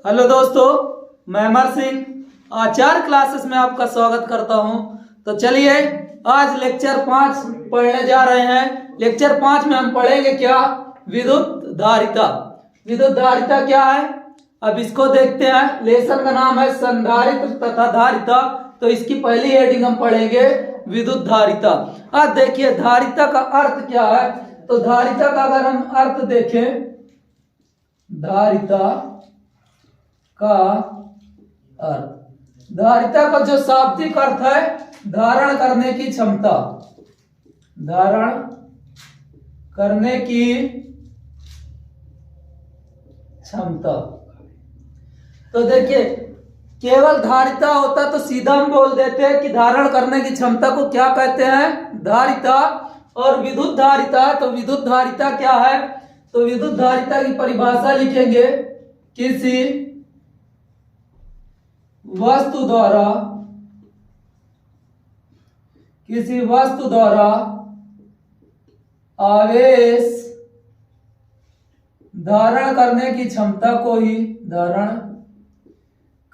Hello दोस्तों, मैं अमर सिंह आचार क्लासेस में आपका स्वागत करता हूं। तो चलिए आज लेक्चर 5 पढ़ने जा रहे हैं। लेक्चर 5 में हम पढ़ेंगे क्या? विद्युत धारिता। विद्युत धारिता क्या है, अब इसको देखते हैं। लेसन का नाम है संधारित्र तथा धारिता। तो इसकी पहली हेडिंग हम पढ़ेंगे विद्युत धारिता। अब देखिए धारिता का अर्थ क्या है। तो धारिता का अगर हम अर्थ देखें, धारिता का अर्थ, धारिता का जो शाब्दिक अर्थ है धारण करने की क्षमता, धारण करने की क्षमता। तो देखिए केवल धारिता होता तो सीधा हम बोल देते हैं कि धारण करने की क्षमता को क्या कहते हैं? धारिता। और विद्युत धारिता, तो विद्युत धारिता क्या है? तो विद्युत धारिता की परिभाषा लिखेंगे, किसी वस्तु द्वारा आवेश धारण करने की क्षमता को ही, धारण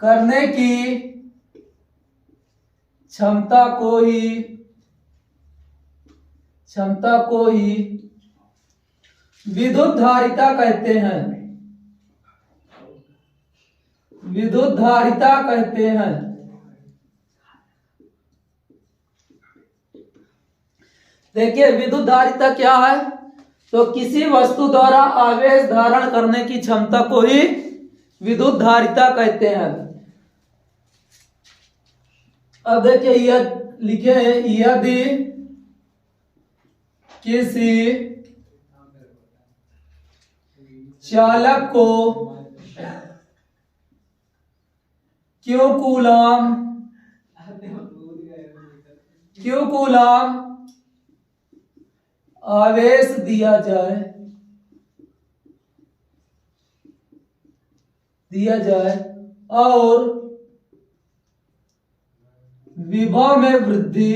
करने की क्षमता को ही विद्युत धारिता कहते हैं। विद्युत धारिता कहते हैं। देखिए विद्युत धारिता क्या है? तो किसी वस्तु द्वारा आवेश धारण करने की क्षमता को ही विद्युत धारिता कहते हैं। अब देखिए यह लिखे, यदि किसी चालक को Q कूलम आवेश दिया जाए और विभव में वृद्धि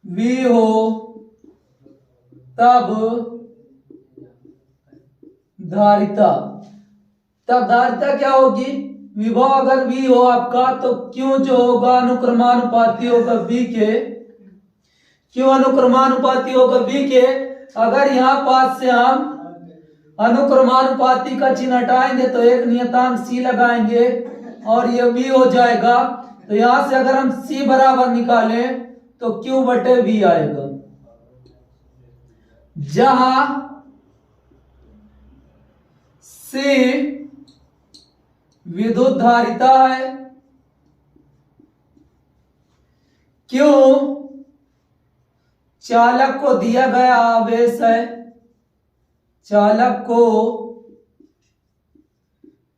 V हो, तब धारिता क्या होगी? विभव अगर V हो आपका तो Q जो होगा अनुक्रमानुपाती होगा V के। Q अनुक्रमानुपाती होगा V के। अगर यहाँ पास से हम अनुक्रमानुपाती का चिन्ह हटाएंगे तो एक नियतांक C लगाएंगे और ये V हो जाएगा। तो यहां से अगर हम C बराबर निकालें तो Q बटे V आएगा, जहां C विद्युत धारिता है, Q चालक को दिया गया आवेश है, चालक को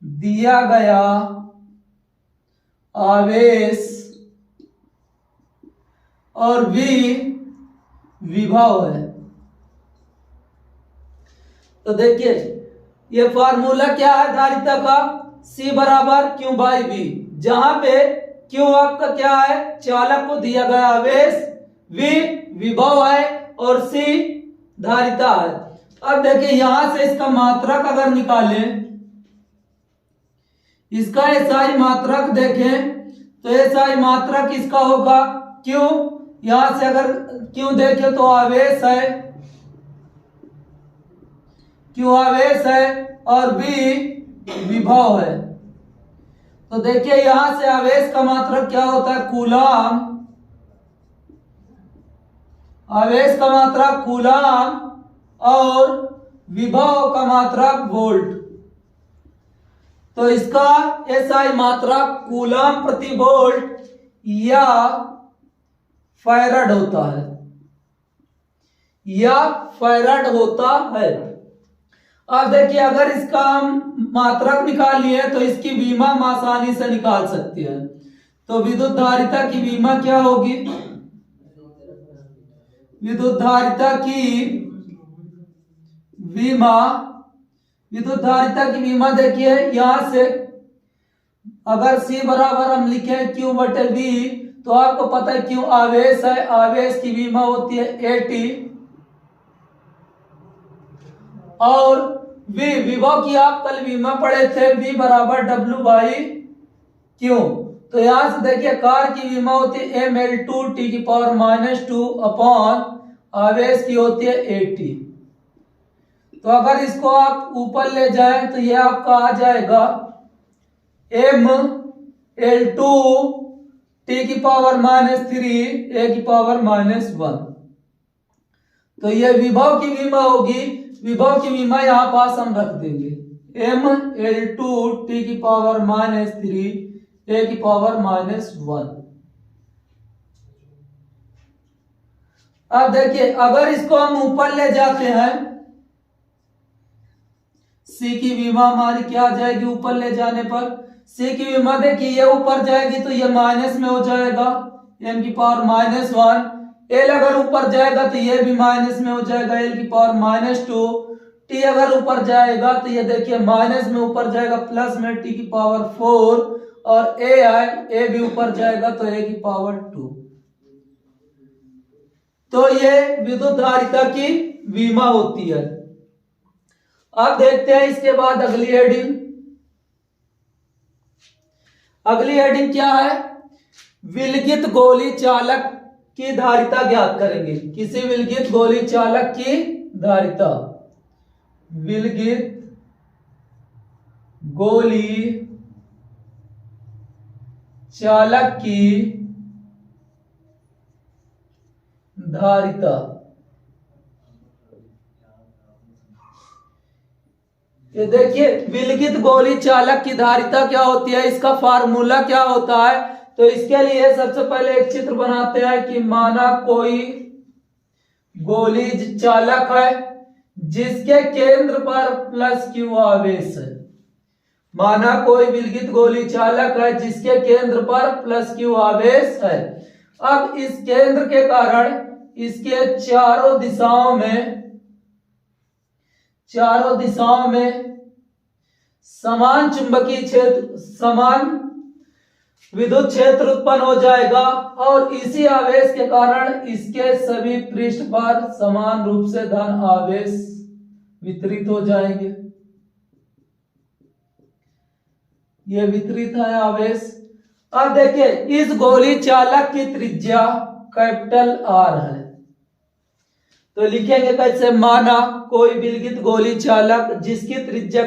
दिया गया आवेश, और V विभव है। तो देखिए ये फार्मूला क्या है धारिता का? C बराबर Q बाई V, जहां पे Q आपका क्या है? चालक को दिया गया आवेश, V विभव है और C धारिता है। अब देखिए यहां से इसका मात्रक अगर निकालें, इसका SI मात्रक देखें तो SI मात्रक इसका होगा Q। यहां से अगर Q देखें तो आवेश है, Q आवेश है और V विभव है। तो देखिए यहां से आवेश का मात्रक क्या होता है? कूलम। आवेश का मात्रक कूलम और विभव का मात्रक वोल्ट। तो इसका SI मात्रक कूलम प्रति वोल्ट या फैराड होता है, या फैराड होता है। अब देखिए अगर इसका हम मात्रक निकाल लिए तो इसकी विमा हम आसानी से निकाल सकते हैं। तो विद्युत धारिता की विमा क्या होगी? विद्युत धारिता की विमा देखिए यहां से अगर C बराबर हम लिखें Q बटे V, तो आपको पता है Q आवेश है, आवेश की विमा होती है AT और V विभव की आप कल V में पढ़े थे, V बराबर W बाई Q। तो यहां से देखिए कार की विमा होती है mL2 T⁻², अपॉन आवेश की होती है AT। तो अगर इसको आप ऊपर ले जाएं तो ये आपका आ जाएगा mL2 T⁻³ A⁻1। तो ये विभव की विमा होगी, विभव की विमा यहां पास हम रख देंगे mL2 T⁻³ A⁻1। अब देखिए अगर इसको हम ऊपर ले जाते हैं, C की विमा हमारी क्या आ जाएगी ऊपर ले जाने पर, C की विमा देखिए ये ऊपर जाएगी तो ये माइनस में हो जाएगा m⁻⁻1। L अगर ऊपर जाएगा तो ये भी माइनस में हो जाएगा l⁻²। T अगर ऊपर जाएगा तो ये देखिए माइनस में ऊपर जाएगा प्लस में T⁴, और A भी ऊपर जाएगा तो A⁴। तो ये विद्युत धारिता की विमा होती है। अब देखते हैं इसके बाद अगली हेडिंग। अगली हेडिंग क्या है, विलगित गोली चालक की धारिता ज्ञात करेंगे। किसी विलगित गोली चालक की धारिता, विलगित गोली चालक की धारिता। ये देखिए विलगित गोली चालक की धारिता क्या होती है, इसका फार्मूला क्या होता है। तो इसके लिए सबसे पहले एक चित्र बनाते हैं कि माना कोई गोली चालक है जिसके केंद्र पर +Q आवेश है। माना कोई विलगित गोली चालक है जिसके केंद्र पर +Q आवेश है। अब इस केंद्र के कारण इसके चारों दिशाओं में समान चुंबकीय क्षेत्र, समान विद्युत क्षेत्र उत्पन्न हो जाएगा, और इसी आवेश के कारण इसके सभी पृष्ठ पर समान रूप से धन आवेश वितरित हो जाएंगे। ये वितरित है आवेश। अब देखिए इस गोली चालक की त्रिज्या R है। तो लिखेंगे कैसे, माना कोई विलगित गोली चालक जिसकी त्रिज्या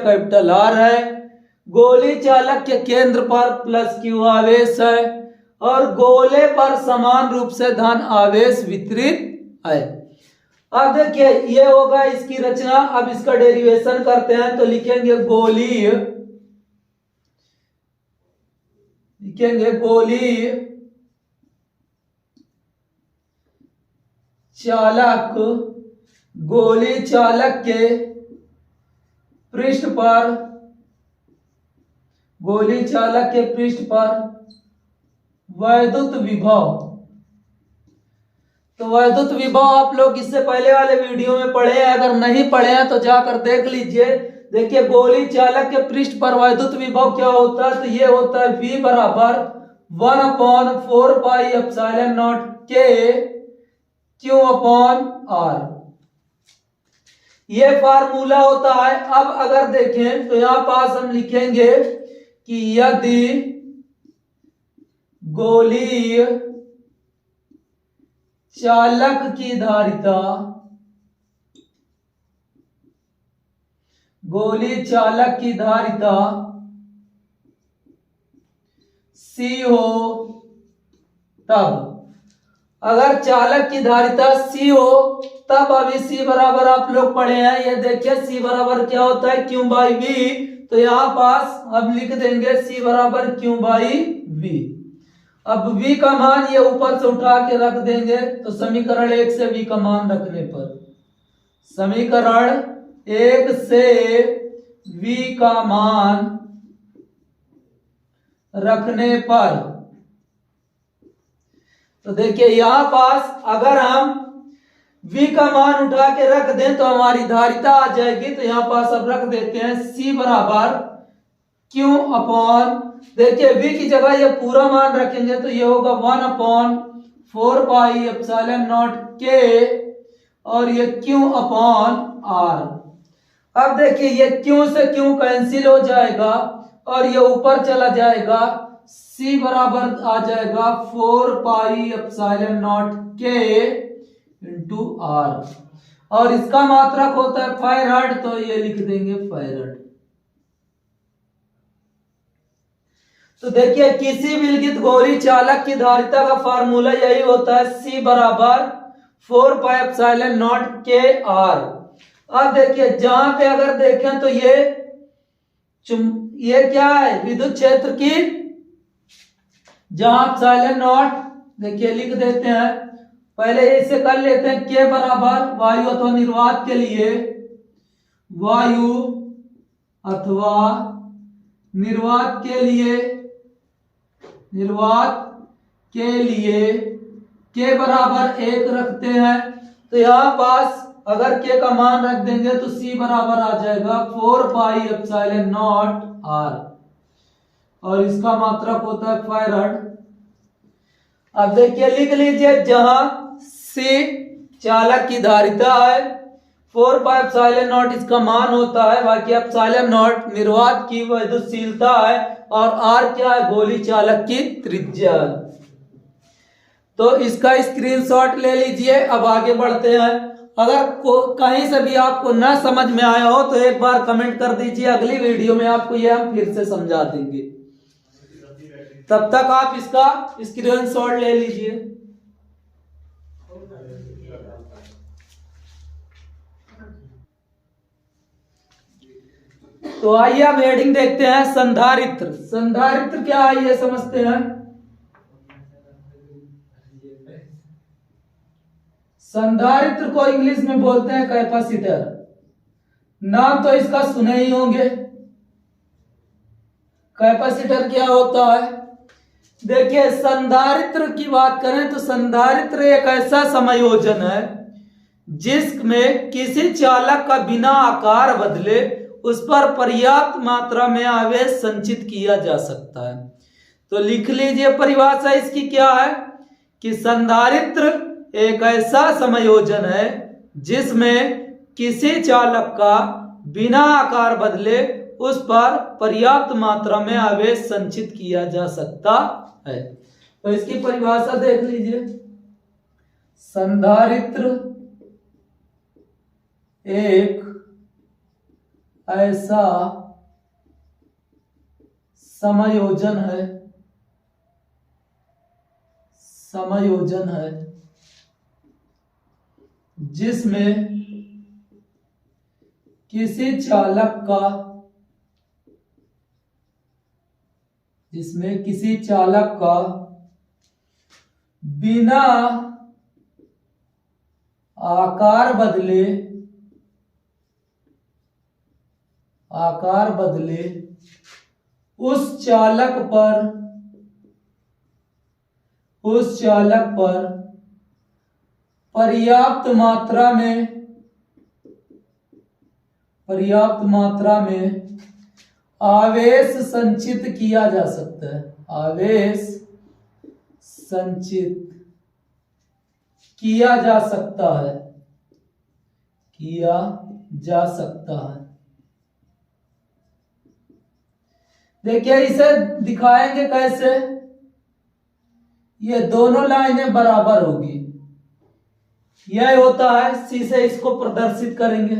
R है, गोली चालक के केंद्र पर +Q आवेश है और गोले पर समान रूप से धन आवेश वितरित है। अब देखिए ये होगा इसकी रचना। अब इसका डेरिवेशन करते हैं तो लिखेंगे गोली चालक के पृष्ठ पर वैद्युत विभव। तो वैद्युत विभव आप लोग इससे पहले वाले वीडियो में पढ़े हैं, अगर नहीं पढ़े हैं तो जाकर देख लीजिए। देखिए गोली चालक के पृष्ठ पर वैद्युत विभव क्या होता है, तो ये होता है V बराबर 1/4πε0 K Q/R। ये फार्मूला होता है। अब अगर देखें तो यहां पास हम लिखेंगे कि यदि गोली चालक की धारिता C हो, तब अगर चालक की धारिता C हो तब अभी C बराबर आप लोग पढ़े हैं। ये देखिए C बराबर क्या होता है, Q/V। तो यहां पास अब लिख देंगे C बराबर Q/V। अब V का मान ये ऊपर से उठा के रख देंगे। तो समीकरण 1 से V का मान रखने पर, समीकरण 1 से V का मान रखने पर, तो देखिए यहां पास अगर हम V का मान उठा के रख दें तो हमारी धारिता आ जाएगी। तो यहां पास अब रख देते हैं C बराबर Q अपॉन, देखिए V की जगह ये पूरा मान रखेंगे तो ये होगा 1/4πε0 K और ये Q/R। अब देखिए ये क्यू से क्यू कैंसिल हो जाएगा और ये ऊपर चला जाएगा, C बराबर आ जाएगा 4 pi epsilon not K into R, और इसका मात्रक होता है फैराड, तो ये लिख देंगे फैराड। तो देखिए किसी विलगित गोली चालक की धारिता का फार्मूला यही होता है, C बराबर 4 pi epsilon not K R। अब देखिए जहां पे अगर देखें तो ये क्या है, विद्युत क्षेत्र की, जहां एप्सिलॉन नॉट देखिए लिख देते हैं, पहले इसे कर लेते हैं, K बराबर वायु अथवा निर्वात के लिए, वायु अथवा निर्वात के लिए K बराबर 1 रखते हैं। तो यहाँ पास अगर K का मान रख देंगे तो C बराबर आ जाएगा 4 पाई एप्सिलॉन नॉट R, और इसका मात्रक होता है फैराड। अब देखिए लिख लीजिए, जहां C चालक की धारिता है, 4 पाई एप्सिलॉन नॉट इसका मान होता है, बाकी एप्सिलॉन नॉट निर्वात की विद्युतशीलता है, और R क्या है, गोली चालक की त्रिज्या। तो इसका स्क्रीनशॉट ले लीजिए। अब आगे बढ़ते हैं। अगर कहीं से भी आपको ना समझ में आया हो तो एक बार कमेंट कर दीजिए, अगली वीडियो में आपको यह हम फिर से समझा देंगे। तब तक आप इसका स्क्रीनशॉट ले लीजिए। तो आइए अब हेडिंग देखते हैं, संधारित्र। संधारित्र क्या है ये समझते हैं। संधारित्र को इंग्लिश में बोलते हैं कैपेसिटर। नाम तो इसका सुने ही होंगे। कैपेसिटर क्या होता है, देखिए संधारित्र की बात करें तो संधारित्र एक ऐसा समायोजन है जिसमें किसी चालक का बिना आकार बदले उस पर पर्याप्त मात्रा में आवेश संचित किया जा सकता है। तो लिख लीजिए परिभाषा इसकी क्या है कि संधारित्र एक ऐसा समायोजन है जिसमें किसी चालक का बिना आकार बदले उस पर पर्याप्त मात्रा में आवेश संचित किया जा सकता है। तो इसकी परिभाषा देख लीजिए। संधारित्र एक ऐसा समायोजन है जिसमें किसी चालक का बिना आकार बदले उस चालक पर पर्याप्त मात्रा में आवेश संचित किया जा सकता है। आवेश संचित किया जा सकता है। देखिए इसे दिखाएंगे कैसे, ये दोनों लाइनें बराबर होगी, यह होता है। सी से इसको प्रदर्शित करेंगे।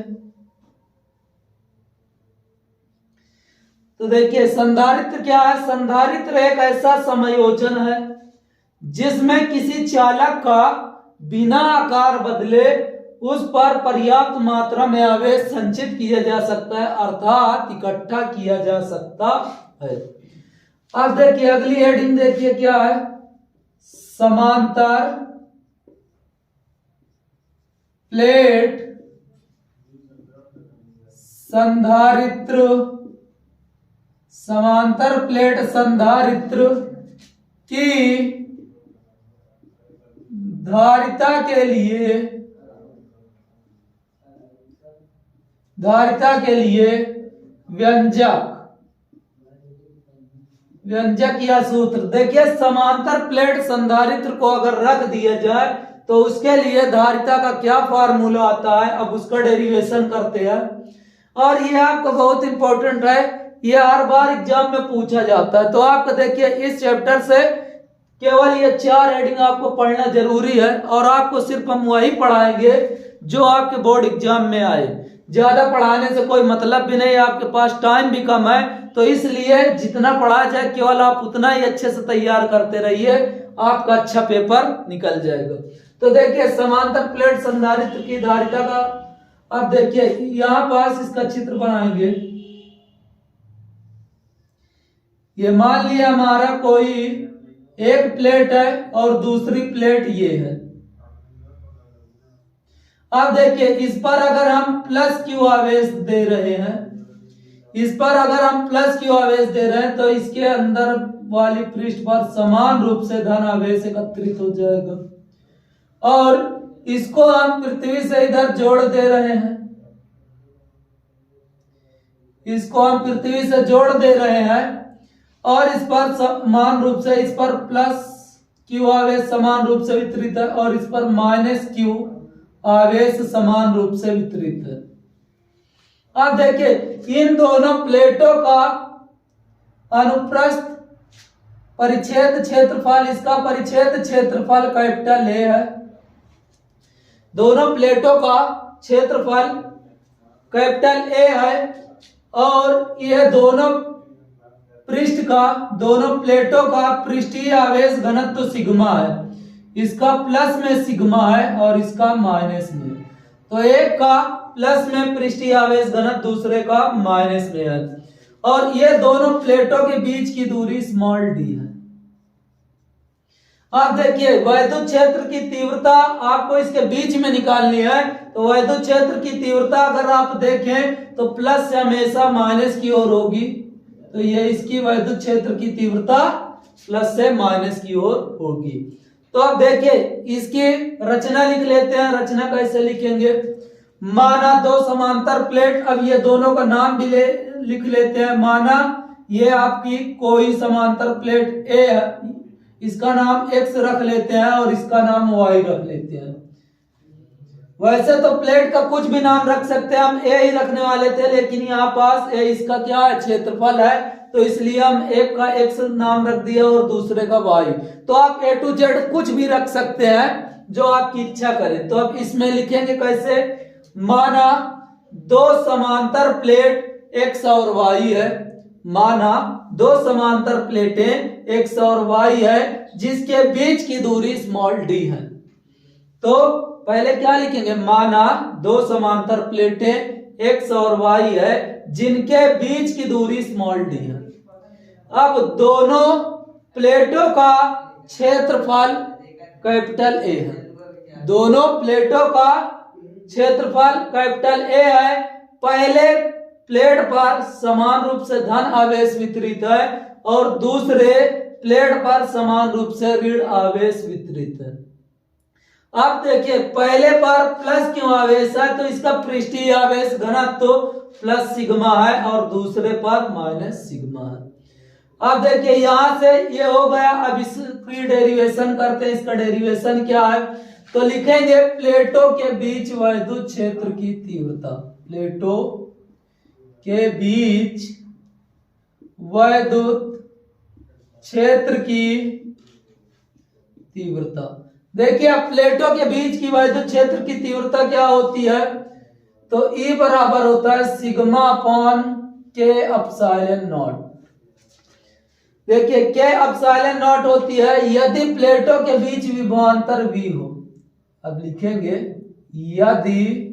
तो देखिए संधारित्र क्या है, संधारित्र एक ऐसा समायोजन है जिसमें किसी चालक का बिना आकार बदले उस पर पर्याप्त मात्रा में आवेश संचित किया जा सकता है, अर्थात इकट्ठा किया जा सकता है। अब देखिए अगली हेडिंग देखिए क्या है, समांतर प्लेट संधारित्र। समांतर प्लेट संधारित्र की धारिता के लिए व्यंजक या सूत्र। देखिए समांतर प्लेट संधारित्र को अगर रख दिया जाए तो उसके लिए धारिता का क्या फार्मूला आता है, अब उसका डेरिवेशन करते हैं। और ये आपका बहुत इंपॉर्टेंट है, ये हर बार एग्जाम में पूछा जाता है। तो आपका देखिए इस चैप्टर से केवल ये 4 हेडिंग आपको पढ़ना जरूरी है, और आपको सिर्फ हम वही पढ़ाएंगे जो आपके बोर्ड एग्जाम में आए। ज्यादा पढ़ाने से कोई मतलब भी नहीं, आपके पास टाइम भी कम है, तो इसलिए जितना पढ़ा जाए केवल आप उतना ही अच्छे से तैयार करते रहिए, आपका अच्छा पेपर निकल जाएगा। तो देखिए समांतर प्लेट संधारित्र की धारिता का, अब देखिए यहां पास इसका चित्र बनाएंगे। ये मान लिया हमारा कोई एक प्लेट है और दूसरी प्लेट ये है। अब देखिए इस पर अगर हम प्लस क्यू आवेश दे रहे हैं, इस पर अगर हम प्लस क्यू आवेश दे रहे हैं, तो इसके अंदर वाली पृष्ठ पर समान रूप से धन आवेश एकत्रित हो जाएगा, और इसको हम पृथ्वी से इधर जोड़ दे रहे हैं, इसको हम पृथ्वी से जोड़ दे रहे हैं, और इस पर समान रूप से, इस पर प्लस क्यू आवेश समान रूप से वितरित है, और इस पर माइनस क्यू आवेश समान रूप से वितरित है। अब देखिए इन दोनों प्लेटों का अनुप्रस्थ परिच्छेद क्षेत्रफल, इसका परिच्छेद क्षेत्रफल कैपिटल ए है। दोनों प्लेटों का क्षेत्रफल कैपिटल ए है, और यह दोनों पृष्ठ का, दोनों प्लेटों का पृष्ठीय आवेश घनत्व सिग्मा है। इसका प्लस में सिग्मा है और इसका माइनस में। तो एक का प्लस में पृष्ठीय आवेश घनत्व, दूसरे का माइनस में है, और ये दोनों प्लेटों के बीच की दूरी स्मॉल डी है। आप देखिए वैद्युत क्षेत्र की तीव्रता आपको इसके बीच में निकालनी है, तो वैद्युत क्षेत्र की तीव्रता अगर आप देखें तो प्लस से हमेशा माइनस की ओर होगी, तो ये इसकी वैद्युत क्षेत्र की तीव्रता प्लस से माइनस की ओर होगी। तो अब देखिए इसकी रचना लिख लेते हैं। रचना कैसे लिखेंगे, माना दो समांतर प्लेट, अब ये दोनों का नाम भी लिख लेते हैं। माना ये आपकी कोई समांतर प्लेट ए है, इसका नाम x रख लेते हैं और इसका नाम y रख लेते हैं। वैसे तो प्लेट का कुछ भी नाम रख सकते हैं, हम a ही रखने वाले थे, लेकिन यहाँ पास a इसका क्या है, क्षेत्रफल है, तो इसलिए हम एक का x नाम रख दिया और दूसरे का y। तो आप a to z कुछ भी रख सकते हैं जो आपकी इच्छा करें। तो अब इसमें लिखेंगे कैसे, माना दो समांतर प्लेट x और y है, माना दो समांतर प्लेटें x और y है जिसके बीच की दूरी स्मॉल d है। तो पहले क्या लिखेंगे, माना दो समांतर प्लेटें x और y है जिनके बीच की दूरी स्मॉल d है। अब दोनों प्लेटों का क्षेत्रफल कैपिटल A है, दोनों प्लेटों का क्षेत्रफल कैपिटल A है। पहले प्लेट पर समान रूप से धन आवेश वितरित है और दूसरे प्लेट पर समान रूप से ऋण आवेश वितरित है। अब देखिए पहले पर प्लस क्यों आवेश है, तो इसका पृष्ठीय आवेश घनत्व तो प्लस सिग्मा है और दूसरे पर माइनस सिग्मा है। अब देखिए यहां से ये हो गया। अब इसकी डेरिवेशन करते हैं। इसका डेरिवेशन क्या है, तो लिखेंगे प्लेटों के बीच वैद्युत क्षेत्र की तीव्रता, प्लेटों के बीच वैद्युत क्षेत्र की तीव्रता। देखिए अब प्लेटों के बीच की वैद्युत क्षेत्र की तीव्रता क्या होती है, तो E बराबर होता है सिग्मा अपॉन के एप्सिलॉन नॉट। देखिए के एप्सिलॉन नॉट होती है यदि प्लेटों के बीच विभवांतर V हो। अब लिखेंगे यदि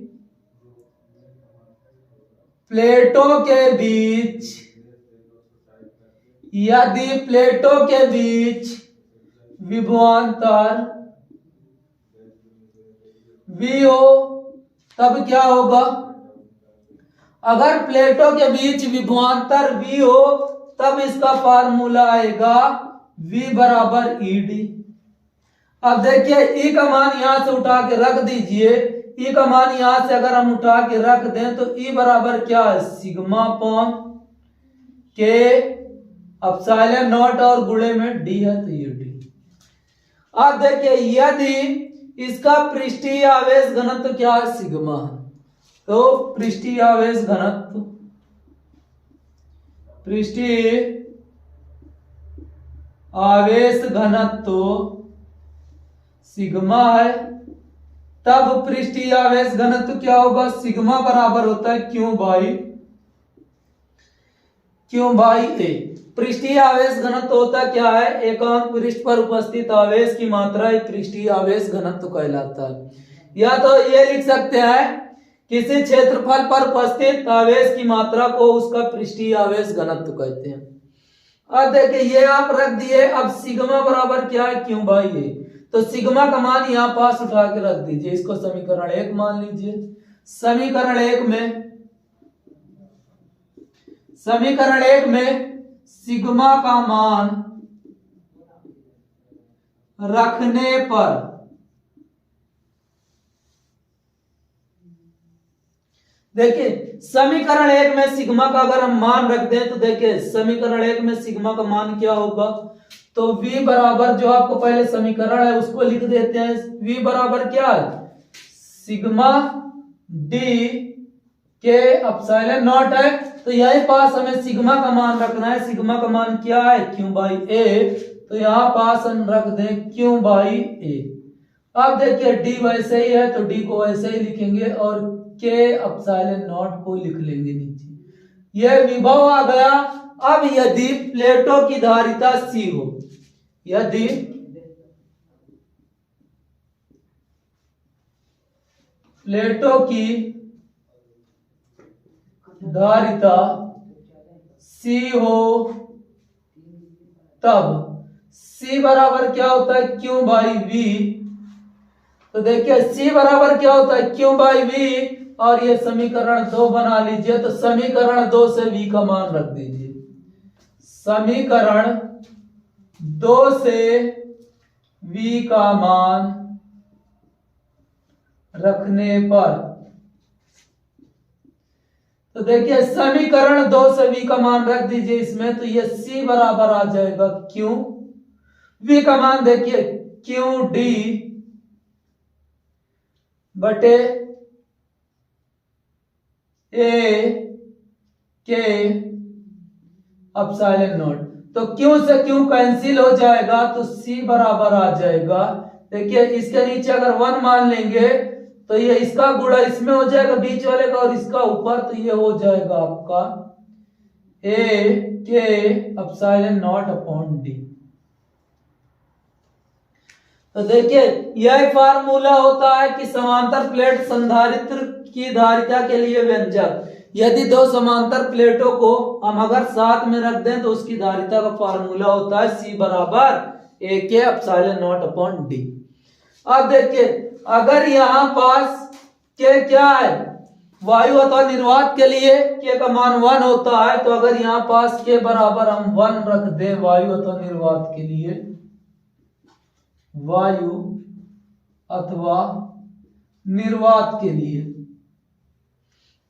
प्लेटों के बीच, यदि प्लेटों के बीच विभवांतर V हो तब क्या होगा, अगर प्लेटों के बीच विभवांतर V हो तब इसका फार्मूला आएगा V बराबर ED। अब देखिए E का मान यहां से उठा के रख दीजिए, E का मान यहां से अगर हम उठा के रख दें तो E बराबर क्या है, सिग्मा अपॉन के एप्सिलॉन नॉट और गुणे में D है तो ये D। अब देखिए यदि इसका पृष्ठीय आवेश घनत्व क्या है, सिग्मा है, तो पृष्ठीय आवेश घनत्व, पृष्ठीय आवेश घनत्व सिग्मा है, तब पृष्ठीय आवेश घनत्व क्या होगा, सिग्मा बराबर होता है क्यू बाई ए। पृष्ठीय आवेश घनत्व होता क्या है, एकांक पृष्ठ पर उपस्थित आवेश की मात्रा पृष्ठीय आवेश घनत्व कहलाता है। या तो ये लिख सकते हैं किसी क्षेत्रफल पर उपस्थित आवेश की मात्रा को उसका पृष्ठीय आवेश घनत्व कहते हैं। अब देखिए ये आप रख दिए, अब सिग्मा बराबर क्या है, क्यू बाई ए। तो सिग्मा का मान यहां पास उठा के रख दीजिए, इसको समीकरण 1 मान लीजिए। समीकरण 1 में सिग्मा का मान रखने पर देखिए समीकरण 1 में सिग्मा का अगर हम मान रख दें तो देखिए समीकरण 1 में सिग्मा का मान क्या होगा, तो v बराबर जो आपको पहले समीकरण है उसको लिख देते हैं। v बराबर क्या है, सिग्मा d के एप्सिलॉन नॉट है। तो यही पास हमें सिग्मा का मान रखना है। सिग्मा का मान क्या है, क्यू बाई ए। तो यहाँ पास हम रख दें क्यू बाई ए। अब देखिए d वैसे ही है तो d को वैसे ही लिखेंगे और के एप्सिलॉन नॉट को लिख लेंगे नीचे। यह विभव आ गया। अब यदि प्लेटों की धारिता C हो, यदि प्लेटों की धारिता C हो तब C बराबर क्या होता है, Q बाई V। तो देखिए C बराबर क्या होता है, Q बाई V। और ये समीकरण 2 बना लीजिए। तो समीकरण 2 से V का मान रख दीजिए। समीकरण 2 से V का मान रखने पर, तो देखिए समीकरण 2 से V का मान रख दीजिए इसमें। तो ये C बराबर आ जाएगा Q, V का मान देखिए Q D बटे A के एप्सिलॉन नॉट। तो Q से Q कैंसिल हो जाएगा तो C बराबर आ जाएगा। देखिए इसके नीचे अगर 1 मान लेंगे तो ये इसका गुणा इसमें हो जाएगा बीच वाले का और इसका ऊपर, तो ये हो जाएगा आपका A के एप्सिलॉन नॉट अपॉन D। तो देखिए यह फार्मूला होता है कि समांतर प्लेट संधारित्र की धारिता के लिए व्यंजक। यदि दो समांतर प्लेटों को हम अगर साथ में रख दें तो उसकी धारिता का फार्मूला होता है C बराबर A के एप्सिलॉन नॉट अपॉन D। अब देखिए अगर यहाँ पास के क्या है, वायु अथवा निर्वात के लिए के का मान 1 होता है। तो अगर यहाँ पास के बराबर हम 1 रख दें वायु अथवा निर्वात के लिए, वायु अथवा निर्वात के लिए,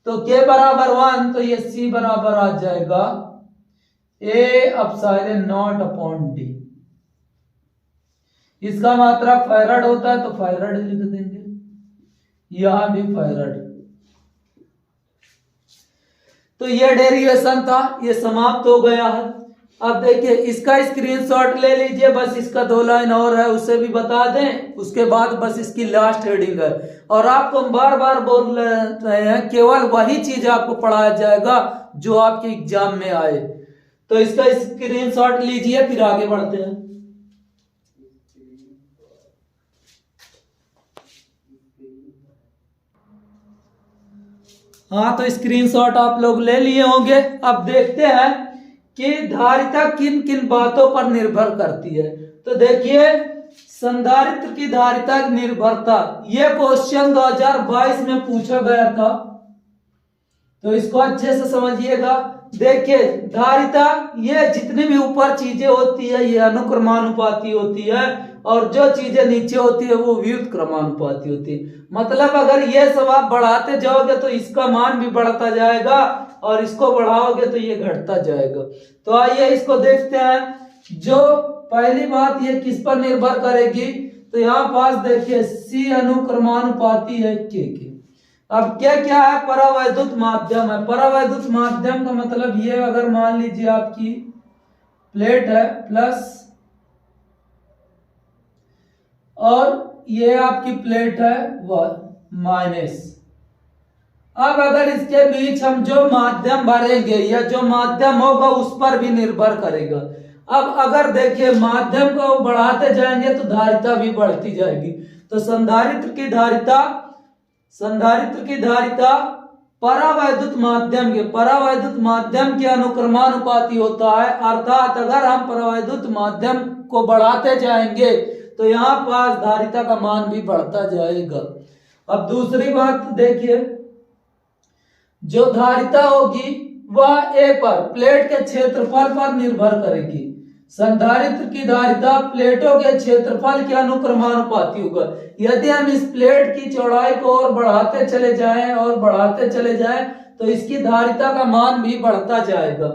तो के बराबर 1, तो ये C बराबर आ जाएगा A epsilon not upon D। इसका मात्रा फैराड होता है तो फैराड लिख देंगे, यहां भी फैराड। तो ये डेरिवेशन था, ये समाप्त हो गया है। अब देखिए इसका स्क्रीनशॉट ले लीजिए, बस इसका 2 लाइन और है उसे भी बता दें, उसके बाद बस इसकी लास्ट हेडिंग है। और आपको हम बार बार बोल रहे हैं केवल वही चीज आपको पढ़ाया जाएगा जो आपके एग्जाम में आए। तो इसका स्क्रीनशॉट लीजिए फिर आगे बढ़ते हैं। हाँ तो स्क्रीनशॉट आप लोग ले लिए होंगे। अब देखते हैं कि धारिता किन किन बातों पर निर्भर करती है। तो देखिए संधारित्र की धारिता की निर्भरता, ये क्वेश्चन 2022 में पूछा गया था, तो इसको अच्छे से समझिएगा। देखिए धारिता, ये जितनी भी ऊपर चीजें होती है ये अनुक्रमानुपाती होती है और जो चीजें नीचे होती है वो व्युत्क्रमानुपाती होती है। मतलब अगर ये सब आप बढ़ाते जाओगे तो इसका मान भी बढ़ता जाएगा और इसको बढ़ाओगे तो ये घटता जाएगा। तो आइए इसको देखते हैं। जो पहली बात ये किस पर निर्भर करेगी, तो यहाँ पास देखिए C अनुक्रमानुपाती है K के। अब क्या क्या है, परावैद्युत माध्यम है। परावैद्युत माध्यम का मतलब ये, अगर मान लीजिए आपकी प्लेट है प्लस और ये आपकी प्लेट है माइनस। अब अगर इसके बीच हम जो माध्यम भरेंगे या जो माध्यम होगा उस पर भी निर्भर करेगा। अब अगर देखिए माध्यम को बढ़ाते जाएंगे तो धारिता भी बढ़ती जाएगी। तो संधारित्र की धारिता परावैद्युत माध्यम के अनुक्रमानुपाती होता है। अर्थात अगर हम परावैद्युत माध्यम को बढ़ाते जाएंगे तो यहाँ पास धारिता का मान भी बढ़ता जाएगा। अब दूसरी बात देखिए, जो धारिता होगी वह ए पर प्लेट के क्षेत्रफल पर निर्भर करेगी। संधारित्र की धारिता प्लेटों के क्षेत्रफल के अनुक्रमानुपाती होगा। यदि हम इस प्लेट की चौड़ाई को और बढ़ाते चले जाएं तो इसकी धारिता का मान भी बढ़ता जाएगा।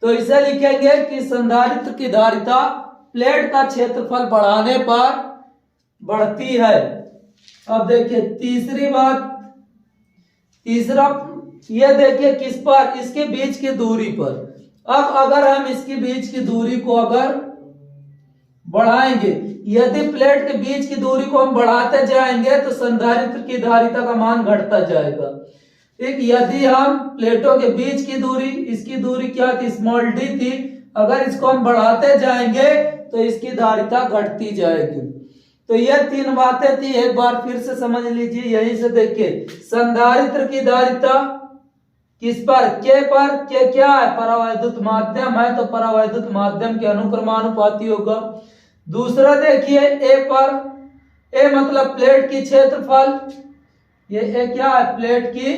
तो इसे लिखेंगे कि संधारित्र की धारिता प्लेट का क्षेत्रफल बढ़ाने पर बढ़ती है। अब देखिए तीसरा ये देखिए किस पर, इसके बीच की दूरी पर। अब अगर हम इसके बीच की दूरी को अगर बढ़ाएंगे, यदि प्लेट के बीच की दूरी को हम बढ़ाते जाएंगे तो संधारित्र की धारिता का मान घटता जाएगा। ठीक, यदि हम प्लेटों के बीच की दूरी, इसकी दूरी क्या थी, स्मॉल डी थी, अगर इसको हम बढ़ाते जाएंगे तो इसकी धारिता घटती जाएगी। तो ये तीन बातें थी, एक बार फिर से समझ लीजिए। यहीं से देखिए, संधारित्र की धारिता किस पर, के पर, के क्या है, परावैद्युत माध्यम है तो परावैद्युत माध्यम के अनुक्रमानुपाती होगा। दूसरा देखिए ए पर, ए मतलब प्लेट की क्षेत्रफल, ये ए क्या है, प्लेट की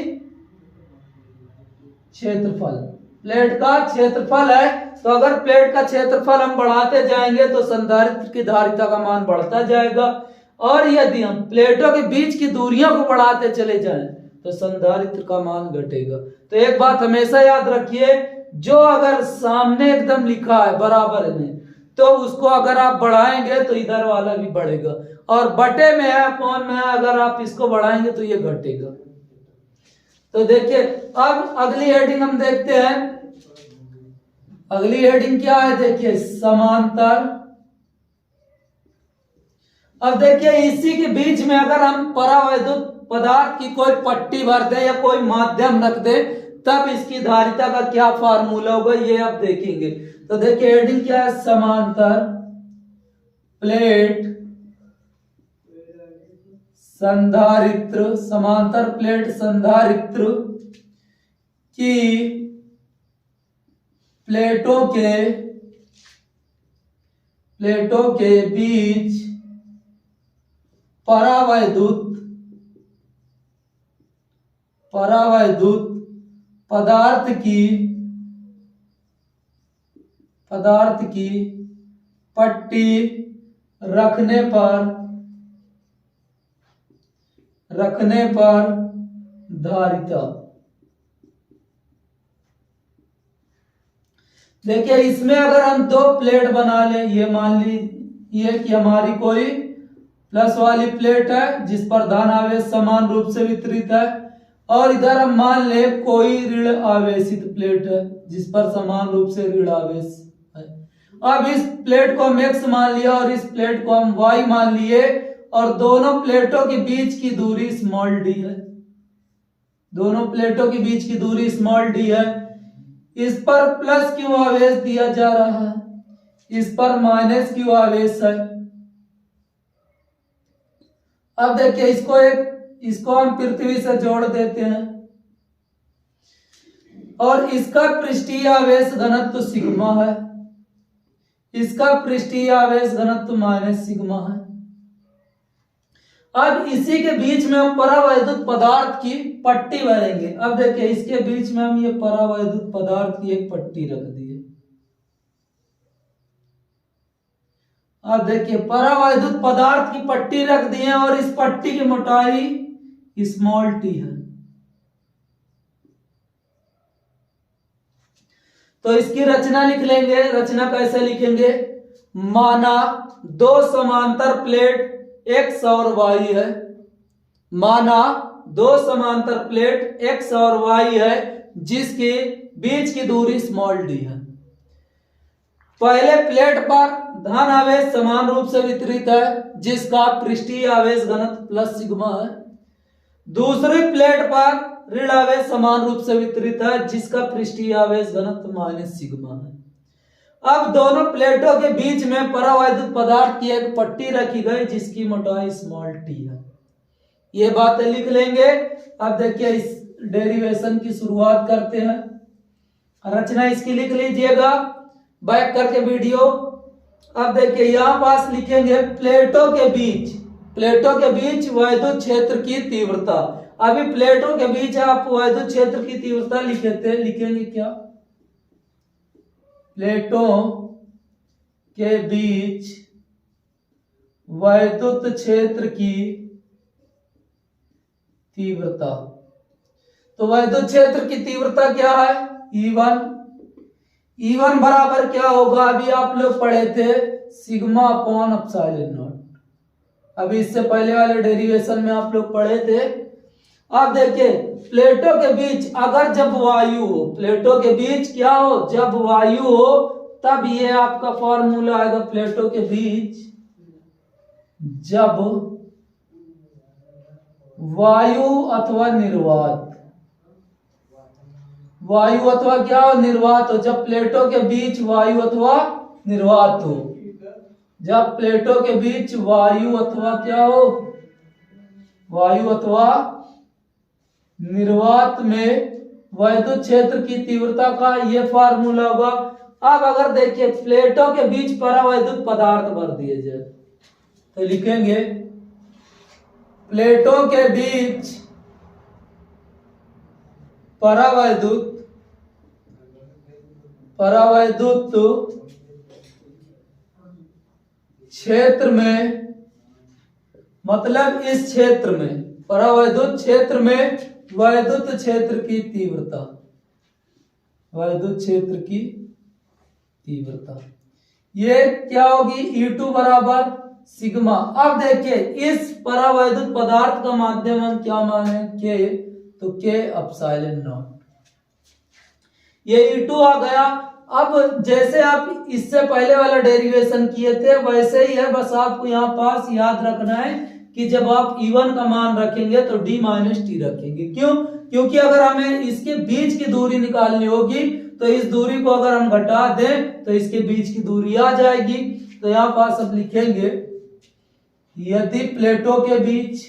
क्षेत्रफल, प्लेट का क्षेत्रफल है। तो अगर प्लेट का क्षेत्रफल हम बढ़ाते जाएंगे तो संधारित्र की धारिता का मान बढ़ता जाएगा। और यदि हम प्लेटों के बीच की दूरियों को बढ़ाते चले जाएं तो संधारित्र का मान घटेगा। तो एक बात हमेशा याद रखिए, जो अगर सामने एकदम लिखा है बराबर में तो उसको अगर आप बढ़ाएंगे तो इधर वाला भी बढ़ेगा, और बटे में है अपॉन में है, अगर आप इसको बढ़ाएंगे तो ये घटेगा। तो देखिए अब अगली हेडिंग हम देखते हैं। अगली हेडिंग क्या है, देखिए समांतर। अब देखिए इसी के बीच में अगर हम परावैद्युत पदार्थ की कोई पट्टी भर दे या कोई माध्यम रख दे तब इसकी धारिता का क्या फार्मूला होगा, ये आप देखेंगे। तो देखिए हेडिंग क्या है, समांतर प्लेट संधारित्र, समांतर प्लेट संधारित्र की प्लेटों के बीच परावैद्युत पदार्थ की पट्टी रखने पर धारिता। देखिए इसमें अगर हम दो प्लेट बना लें, ये मान लीजिए कि हमारी कोई प्लस वाली प्लेट है जिस पर धन आवेश समान रूप से वितरित है, और इधर हम मान ले कोई ऋण आवेशित प्लेट है जिस पर समान रूप से ऋण आवेश है। अब इस प्लेट को हम x मान लिया और इस प्लेट को हम y मान लिए, और दोनों प्लेटों के बीच की दूरी स्मॉल डी है। दोनों प्लेटों के बीच की दूरी स्मॉल डी है। इस पर प्लस क्यू आवेश दिया जा रहा है, इस पर माइनस क्यू आवेश है। अब देखिए इसको हम पृथ्वी से जोड़ देते हैं, और इसका पृष्ठीय आवेश घनत्व सिग्मा है, इसका पृष्ठीय आवेश घनत्व माइनस सिग्मा है। अब इसी के बीच में हम परावैद्युत पदार्थ की पट्टी भरेंगे। अब देखिए इसके बीच में हम ये परावैद्युत पदार्थ की एक पट्टी रख दिए। अब देखिए परावैद्युत पदार्थ की पट्टी रख दी है, और इस पट्टी की मोटाई स्मॉल टी है। तो इसकी रचना लिख लेंगे। रचना कैसे लिखेंगे, माना दो समांतर प्लेट x और y है। माना दो समांतर प्लेट x और y है जिसके बीच की दूरी स्मॉल d है। पहले प्लेट पर धन आवेश समान रूप से वितरित है जिसका पृष्ठीय आवेश घनत्व प्लस सिग्मा है। दूसरी प्लेट पर ऋण आवेश समान रूप से वितरित है जिसका पृष्ठीय आवेश घनत्व माइनस सिग्मा है। अब दोनों प्लेटों के बीच में परावैद्युत पदार्थ की एक पट्टी रखी गई जिसकी मोटाई स्मॉल टी है। ये बातें लिख लेंगे। अब देखिए इस डेरिवेशन की शुरुआत करते हैं। रचना इसकी लिख लीजिएगा बैक करके वीडियो। अब देखिए यहां पास लिखेंगे प्लेटों के बीच वैद्युत क्षेत्र की तीव्रता। अभी प्लेटों के बीच आप वैद्युत क्षेत्र की तीव्रता लिखेंगे क्या? प्लेटों के बीच वैद्युत क्षेत्र की तीव्रता। तो वैद्युत क्षेत्र की तीव्रता क्या है? E1 बराबर क्या होगा? अभी आप लोग पढ़े थे सिग्मा अपॉन एप्सिलॉन नॉट। अभी इससे पहले वाले डेरिवेशन में आप लोग पढ़े थे। अब देखिए प्लेटों के बीच अगर जब वायु हो, प्लेटों के बीच क्या हो? जब वायु हो तब ये आपका फॉर्मूला आएगा। प्लेटों के बीच जब वायु अथवा निर्वात, वायु अथवा क्या हो? निर्वात हो। जब प्लेटों के बीच वायु अथवा निर्वात हो, जब प्लेटों के बीच वायु अथवा क्या हो? वायु अथवा निर्वात में वैद्युत क्षेत्र की तीव्रता का ये फार्मूला होगा। अब अगर देखिए प्लेटों के बीच परावैद्युत पदार्थ भर दिए जाए तो लिखेंगे प्लेटों के बीच परावैद्युत क्षेत्र में, मतलब इस क्षेत्र में परावैद्युत क्षेत्र में वैद्युत क्षेत्र की तीव्रता, वैद्युत क्षेत्र की तीव्रता ये क्या होगी? E2 बराबर सिग्मा। अब देखिए इस परावैद्युत पदार्थ का माध्यम हम क्या माने? K, तो K एप्सिलॉन नॉट। ये E2 आ गया। अब जैसे आप इससे पहले वाला डेरिवेशन किए थे वैसे ही है, बस आपको यहाँ पास याद रखना है कि जब आप E1 का मान रखेंगे तो D माइनस टी रखेंगे। क्यों? क्योंकि अगर हमें इसके बीच की दूरी निकालनी होगी तो इस दूरी को अगर हम घटा दें तो इसके बीच की दूरी आ जाएगी। तो यहाँ पास अब लिखेंगे यदि प्लेटों के बीच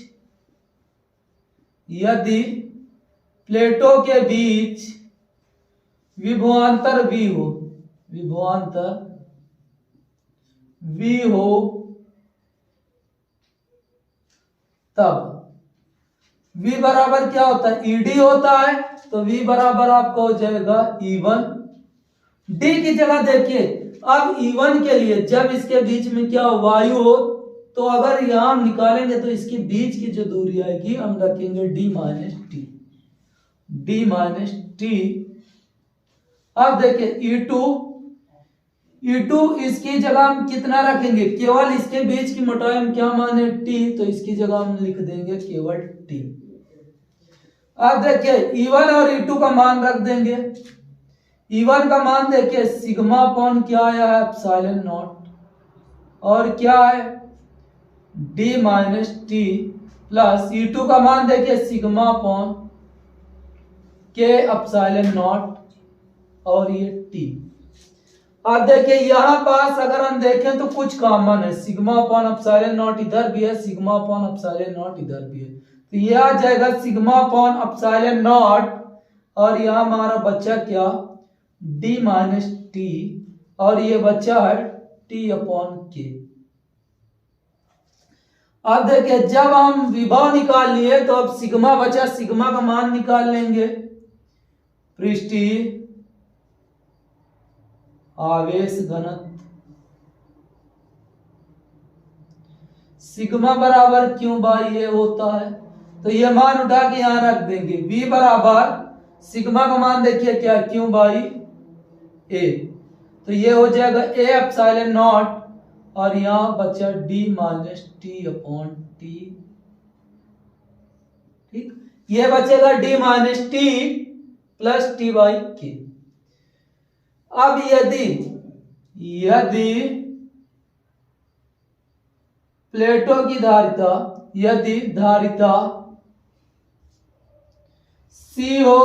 विभवांतर V हो तब V बराबर क्या होता है? ED होता है। तो V बराबर आपका हो जाएगा E1। D की जगह देखिए अब E1 के लिए जब इसके बीच में क्या वायु हो तो अगर यहां हम निकालेंगे तो इसके बीच की जो दूरी आएगी हम रखेंगे D माइनस टी। अब देखिए E2 इसकी जगह हम कितना रखेंगे? केवल इसके बीच की मोटाई हम क्या माने? T, तो इसकी जगह हम लिख देंगे केवल T। अब देखिए E1 और E2 का मान रख देंगे। E1 का मान देखिए सिग्मा अपॉन क्या आया है? Epsilon not. और क्या है? D minus T plus E2 का मान देखिए sigma upon K epsilon not और ये T। अब देखिए यहाँ पास अगर हम देखें तो कुछ कॉमन है। सिग्मा अपॉन एप्सिलॉन नॉट इधर भी है, सिग्मा अपॉन एप्सिलॉन नॉट इधर भी है। तो ये आ जाएगा सिग्मा अपॉन एप्सिलॉन नॉट और यहाँ हमारा बच्चा क्या? D माइनस टी और ये बच्चा है T अपॉन K। अब देखिए जब हम विभव निकाल लिए तो अब सिग्मा बचा, सिग्मा का मान निकाल लेंगे। पृष्ठीय आवेश घनत्व सिग्मा बराबर क्यों बाई ए होता है। तो ये मान उठा के यहां रख देंगे। V बराबर सिग्मा का मान देखिए क्या? क्यों बाई ए। तो ये हो जाएगा A एप्सिलॉन नॉट और यहां बचा D minus T upon T. ठीक, ये बचेगा D minus T plus T by के। अब यदि प्लेटों की धारिता, यदि धारिता C हो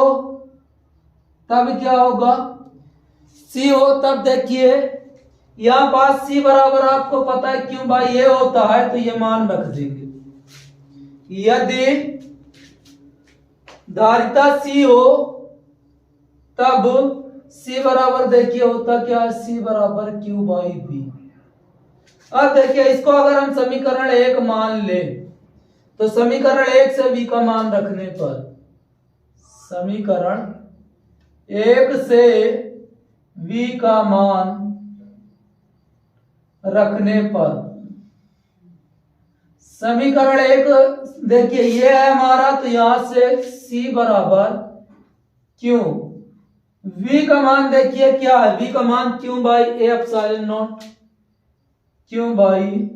तब क्या होगा? C हो तब देखिए यहां पास C बराबर आपको पता है क्यों भाई ये होता है, तो ये मान रख देंगे। यदि धारिता C हो तब C बराबर देखिए होता क्या है? C बराबर Q बाई B। अब देखिए इसको अगर हम समीकरण 1 मान ले तो समीकरण 1 से V का मान रखने पर, समीकरण 1 से V का मान रखने पर, समीकरण 1 देखिए ये है हमारा, तो यहां से C बराबर क्यों, V का मान देखिए क्या है? V का मान क्यों बाई ए एप्सिलॉन नॉट, क्यों बाई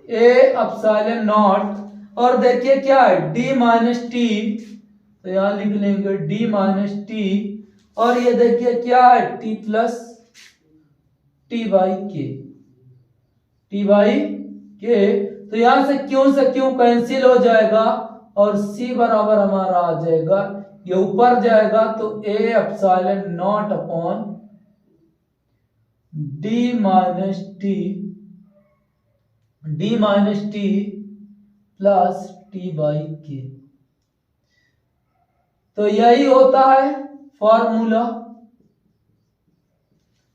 ए एप्सिलॉन नॉट, और देखिए क्या है? D माइनस टी, तो यहां लिख लेंगे D माइनस टी, और ये देखिए क्या है? T प्लस टी बाई के, टी बाई के। तो यहां से क्यों कैंसिल हो जाएगा और C बराबर हमारा आ जाएगा, ये ऊपर जाएगा तो A epsilon not upon D minus T plus T by के। तो यही होता है फॉर्मूला।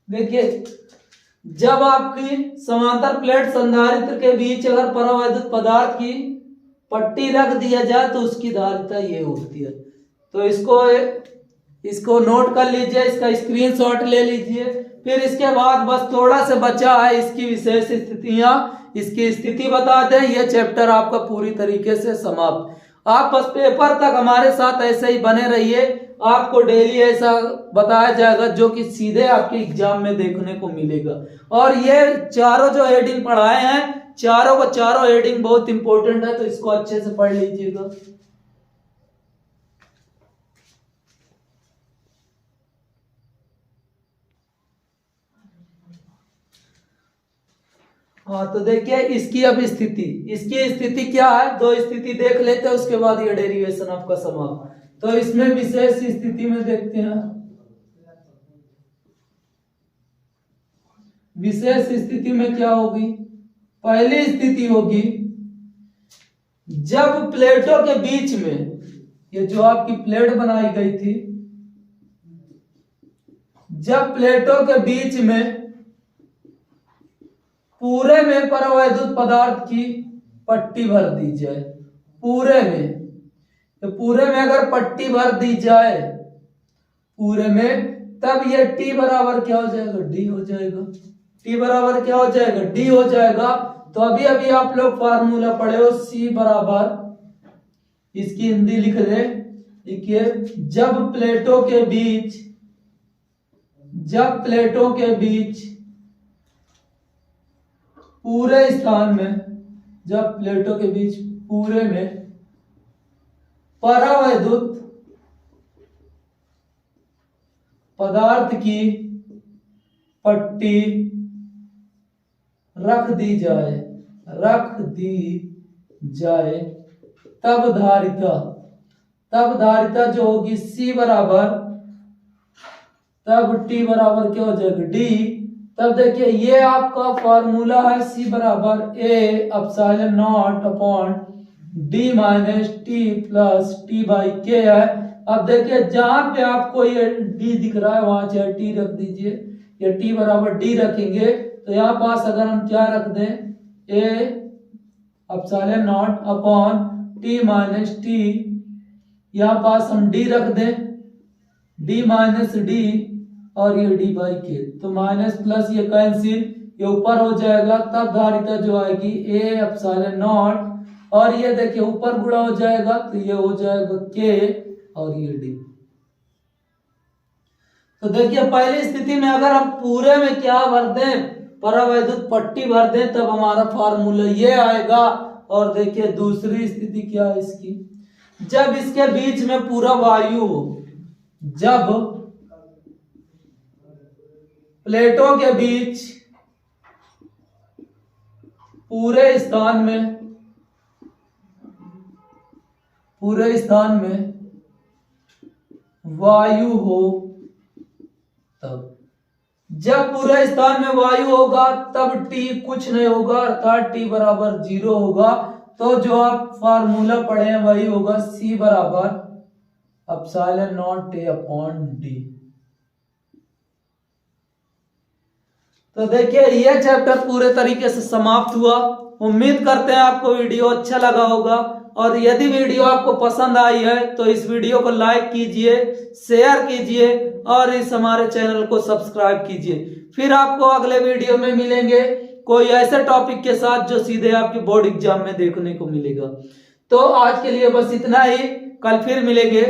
देखिए जब आपकी समांतर प्लेट संधारित्र के बीच अगर परावैद्युत पदार्थ की पट्टी रख दिया जाए तो उसकी धारिता ये होती है। तो इसको नोट कर लीजिए, इसका स्क्रीनशॉट ले लीजिए। फिर इसके बाद बस थोड़ा सा बचा है इसकी विशेष स्थितियां, इसकी स्थिति बता दें, यह चैप्टर आपका पूरी तरीके से समाप्त। आप बस पेपर तक हमारे साथ ऐसे ही बने रहिए, आपको डेली ऐसा बताया जाएगा जो कि सीधे आपके एग्जाम में देखने को मिलेगा। और ये चारों जो हेडिंग पढ़ाए हैं, चारों हेडिंग बहुत इंपॉर्टेंट है, तो इसको अच्छे से पढ़ लीजिएगा। हाँ तो देखिए इसकी अब इसकी स्थिति क्या है? दो स्थिति देख लेते हैं, उसके बाद ये डेरिवेशन आपका समाप्त। तो इसमें विशेष स्थिति में देखते हैं। विशेष स्थिति में क्या होगी? पहली स्थिति होगी जब प्लेटों के बीच में, ये जो आपकी प्लेट बनाई गई थी, जब प्लेटों के बीच में पूरे में परावैद्युत पदार्थ की पट्टी भर दी जाए, पूरे में, तो पूरे में अगर पट्टी भर दी जाए पूरे में, तब ये T बराबर क्या हो जाएगा? D हो जाएगा। T बराबर क्या हो जाएगा? D हो जाएगा। तो अभी आप लोग फार्मूला पढ़े हो, C बराबर, इसकी हिंदी लिख दे, देखिए जब प्लेटों के बीच पूरे स्थान में, जब प्लेटों के बीच पूरे में परावैद्युत पदार्थ की पट्टी रख दी जाए तब धारिता जो होगी C बराबर, तब T बराबर क्या हो जाएगा? D। तब देखिए ये आपका फॉर्मूला है, C बराबर A epsilon not upon D minus T plus T by के है। अब देखिए जहां पे आपको ये D दिख रहा है वहां चाहे T रख दीजिए, ये T बराबर D रखेंगे, तो यहाँ पास अगर हम क्या रख दें? A epsilon not upon T minus T, यहाँ पास हम D रख दें, D माइनस D, और ये D बाई के, तो माइनस प्लस ये कैंसिल, ये ऊपर हो जाएगा, तब धारिता जो आएगी A एप्सिलॉन नॉट, और ये देखिए ऊपर गुणा हो जाएगा तो ये हो जाएगा K और ये D। तो देखिए पहली स्थिति में अगर हम पूरे में क्या भर दें? परावैद्युत पट्टी भर दें, तब हमारा फार्मूला ये आएगा। और देखिए दूसरी स्थिति क्या है इसकी? जब इसके बीच में पूरा वायु हो, जब प्लेटों के बीच पूरे स्थान में वायु हो, तब जब पूरे स्थान में वायु होगा तब T कुछ नहीं होगा, अर्थात T बराबर 0 होगा। तो जो आप फार्मूला पढ़े हैं वही होगा, C बराबर epsilon not A upon D। तो देखिए ये चैप्टर पूरे तरीके से समाप्त हुआ। उम्मीद करते हैं आपको वीडियो अच्छा लगा होगा, और यदि वीडियो आपको पसंद आई है तो इस वीडियो को लाइक कीजिए, शेयर कीजिए और इस हमारे चैनल को सब्सक्राइब कीजिए। फिर आपको अगले वीडियो में मिलेंगे कोई ऐसे टॉपिक के साथ जो सीधे आपके बोर्ड एग्जाम में देखने को मिलेगा। तो आज के लिए बस इतना ही, कल फिर मिलेंगे।